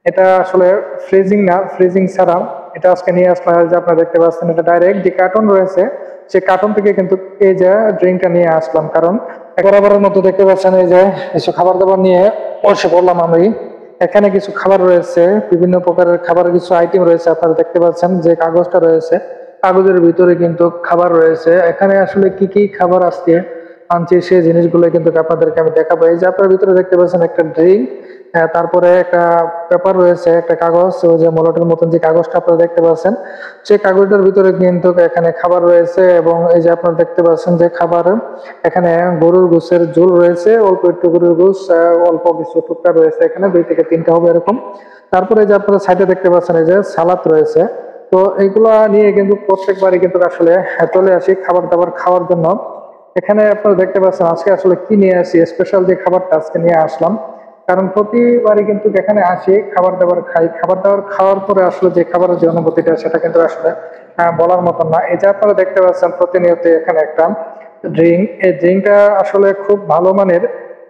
এটা আসলে ফ্রিজিং না, ফ্রিজিং ছাড়া এটা আজকে নিয়ে আসলাম। যে আপনারা দেখতে পাচ্ছেন এটা ডাইরেক্ট যে কার্টন রয়েছে সেই কার্টন থেকে কিন্তু এই যে ড্রিঙ্কটা নিয়ে আসলাম। কারণ বরাবরের মতো দেখতে পাচ্ছেন এই যে কিছু খাবার দাবার নিয়ে বসে পড়লাম আমি। এখানে কিছু খাবার রয়েছে, বিভিন্ন প্রকারের খাবারের কিছু আইটেম রয়েছে। আপনারা দেখতে পাচ্ছেন যে কাগজটা রয়েছে, কাগজের ভিতরে কিন্তু খাবার রয়েছে। এখানে আসলে কি কি খাবার আজকে আনছি সেই জিনিসগুলো কিন্তু আপনাদেরকে আমি দেখাবো। এই যে আপনার ভিতরে দেখতে পাচ্ছেন একটা ড্রিঙ্ক, তারপরে একটা পেপার রয়েছে, একটা কাগজ, ওই যে মলটের মতন যে কাগজটা আপনারা দেখতে পাচ্ছেন সেই কাগজটার ভিতরে কিন্তু এখানে খাবার রয়েছে। এবং এই যে আপনারা দেখতে পাচ্ছেন যে খাবার, এখানে গরুর গোশের ঝোল রয়েছে, অল্প একটু গরুর গোশ, অল্প কিছু টুকরা রয়েছে, এখানে 2 থেকে 3টা হবে এরকম। তারপরে যে আপনারা সাইডে দেখতে পাচ্ছেন এই যে সালাদ রয়েছে। তো এইগুলা নিয়ে কিন্তু প্রত্যেকবারই কিন্তু আসলে চলে আসি খাবার দাবার খাওয়ার জন্য। এখানে আপনারা দেখতে পাচ্ছেন আজকে আসলে কি নিয়ে আসি, স্পেশাল যে খাবারটা আজকে নিয়ে আসলাম। কারণ প্রতিবারই কিন্তু এখানে আসি, খাবার দাবার খাই, খাবার দাবার খাওয়ার পরে আসলে যে খাবারের যে অনুভূতিটা সেটা কিন্তু আসলে বলার মতন না। এই যে আপনারা দেখতে পাচ্ছেন প্রতিনিয়ত এখানে একটা ড্রিঙ্ক, এই ড্রিঙ্কটা আসলে খুব ভালো মানের।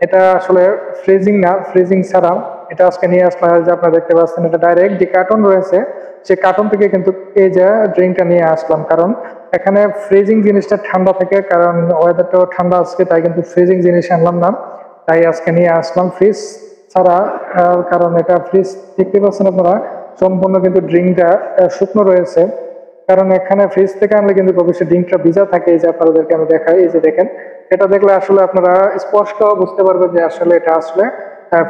এটা আসলে ফ্রিজিং না, ফ্রিজিং ছাড়া এটা আজকে নিয়ে আসলাম। যে আপনারা দেখতে পাচ্ছেন এটা ডাইরেক্ট যে কার্টন রয়েছে সেই কার্টন থেকে কিন্তু এই যে ড্রিঙ্কটা নিয়ে আসলাম। কারণ এখানে ফ্রিজিং জিনিসটা ঠান্ডা থাকে, কারণ ওয়েদারটাও ঠান্ডা আজকে, তাই কিন্তু ফ্রিজিং জিনিস আনলাম না, তাই আজকে নিয়ে আসলাম ফ্রিজ ছাড়া। কারণ এটা ফ্রিজ দেখতে পাচ্ছেন আপনারা সম্পূর্ণ কিন্তু ড্রিঙ্কটা শুকনো রয়েছে। কারণ এখানে ফ্রিজ থেকে আনলে কিন্তু অবশ্যই ড্রিঙ্কটা ভিজা থাকে। এই যে আপনাদেরকে আমি দেখাই, এই যে দেখেন, এটা দেখলে আসলে আপনারা স্পষ্ট বুঝতে পারবেন যে আসলে এটা আসলে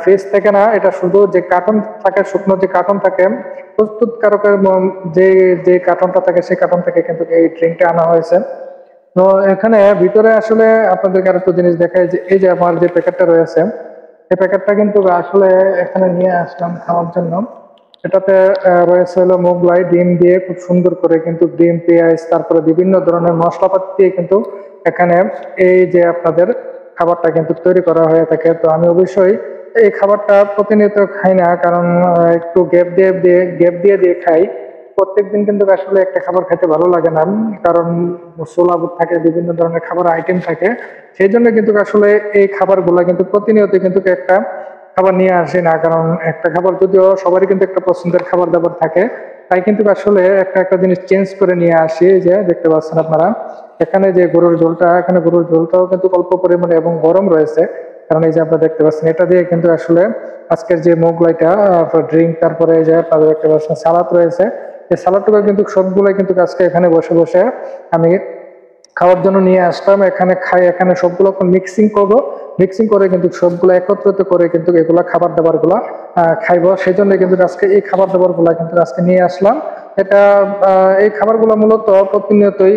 ফ্রিজ থেকে না, এটা শুধু যে কার্টন থাকে, শুকনো যে কার্টন থাকে, প্রস্তুতকারকের যে যে কার্টনটা থাকে সেই কার্টন থেকে কিন্তু এই ড্রিঙ্কটা আনা হয়েছে। তো এখানে ভিতরে আসলে আপনাদেরকে আরেকটা জিনিস দেখাই, যে এই যে আমার যে প্যাকেটটা রয়েছে এই প্যাকেটটা কিন্তু আসলে এখানে নিয়ে আসলাম খাওয়ার জন্য। এটাতে রয়েছে হলো মোগলাই ডিম দিয়ে খুব সুন্দর করে, কিন্তু ডিম, পেঁয়াজ, তারপরে বিভিন্ন ধরনের মশলাপাতি দিয়ে কিন্তু এখানে এই যে আপনাদের খাবারটা কিন্তু তৈরি করা হয়ে থাকে। তো আমি অবশ্যই এই খাবারটা প্রতিনিয়ত খাই না, কারণ একটু গ্যাপ দিয়ে খাই। প্রত্যেকদিন কিন্তু আসলে একটা খাবার খেতে ভালো লাগে না, কারণ ছোলা বুট থাকে, বিভিন্ন ধরনের খাবার আইটেম থাকে। সেই জন্য কিন্তু আসলে এই খাবারগুলা কিন্তু প্রতিনিয়ত কিন্তু একটা খাবার নিয়ে আসে না। কারণ একটা খাবার যদিও সবারই কিন্তু একটা পছন্দের খাবার দাবার থাকে, তাই কিন্তু আসলে একটা একটা জিনিস চেঞ্জ করে নিয়ে আসি। যে দেখতে পাচ্ছেন আপনারা এখানে যে গরুর ঝোলটা, এখানে গরুর ঝোলটাও কিন্তু অল্প পরিমাণে এবং গরম রয়েছে। কারণ এই যে আপনারা দেখতে পাচ্ছেন এটা দিয়ে কিন্তু আসলে আজকের যে মোগলাইটা ড্রিঙ্ক, তারপরে এই যে আপনারা দেখতে পাচ্ছেন সালাদ রয়েছে, এই সালাদটুকু কিন্তু সবগুলাই কিন্তু আজকে এখানে বসে বসে আমি খাওয়ার জন্য নিয়ে আসলাম। এখানে খাই, এখানে সবগুলো মিক্সিং করবো, মিক্সিং করে কিন্তু সবগুলো একত্রিত করে কিন্তু এগুলা খাবার দাবার গুলা খাইবো। সেই জন্য কিন্তু আজকে এই খাবার দাবার গুলা কিন্তু আজকে নিয়ে আসলাম। এটা এই খাবারগুলো মূলত প্রতিনিয়তই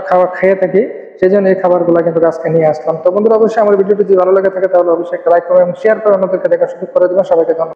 খাওয়া খেয়ে থাকি, সেই জন্য এই খাবারগুলো কিন্তু আজকে নিয়ে আসলাম। তো বন্ধুরা, অবশ্যই আমার ভিডিওটি যদি ভালো লাগে থাকে তাহলে অবশ্যই একটা লাইক করবেন এবং শেয়ার করে অন্যদেরকে দেখার সুযোগ করে দেবেন। সবাইকে ধন্যবাদ।